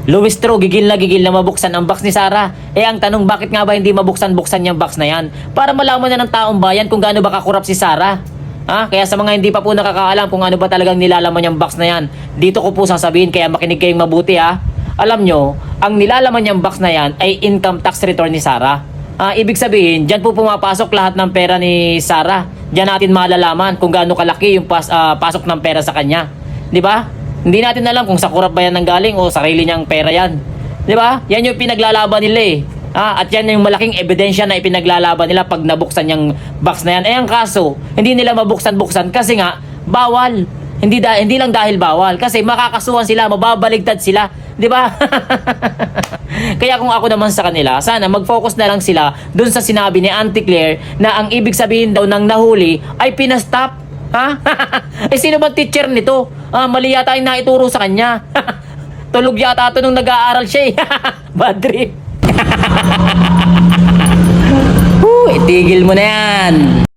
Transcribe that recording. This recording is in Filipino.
Luis Tro, gigil na mabuksan ang box ni Sarah. Eh ang tanong, bakit nga ba hindi mabuksan-buksan yung box na yan? Para malaman na ng taong bayan kung gaano ba kakurap si Sarah. Kaya sa mga hindi pa po nakakaalam kung ano ba talagang nilalaman yung box na yan, dito ko po sasabihin, kaya makinig kayong mabuti Alam nyo, ang nilalaman yung box na yan ay income tax return ni Sarah. Ibig sabihin, dyan po pumapasok lahat ng pera ni Sarah. Dyan natin malalaman kung gaano kalaki yung pasok ng pera sa kanya. Di ba? Hindi natin alam kung sa kurap ba yan nanggaling o sarili niyang pera yan. Di ba? Yan yung pinaglalaban nila At yan yung malaking ebidensya na ipinaglalaban nila pag nabuksan yung box na yan. Eh ang kaso, hindi nila mabuksan-buksan kasi nga, bawal. Hindi lang dahil bawal. Kasi makakasuhan sila, mababaligtad sila. Di ba? Kaya kung ako naman sa kanila, sana mag-focus na lang sila dun sa sinabi ni Auntie Claire na ang ibig sabihin daw ng nahuli ay pinastop. Sino bang teacher nito? Mali yata yung naituro sa kanya. Tulog yata ito nung nag-aaral siya Bad trip. Itigil mo na yan.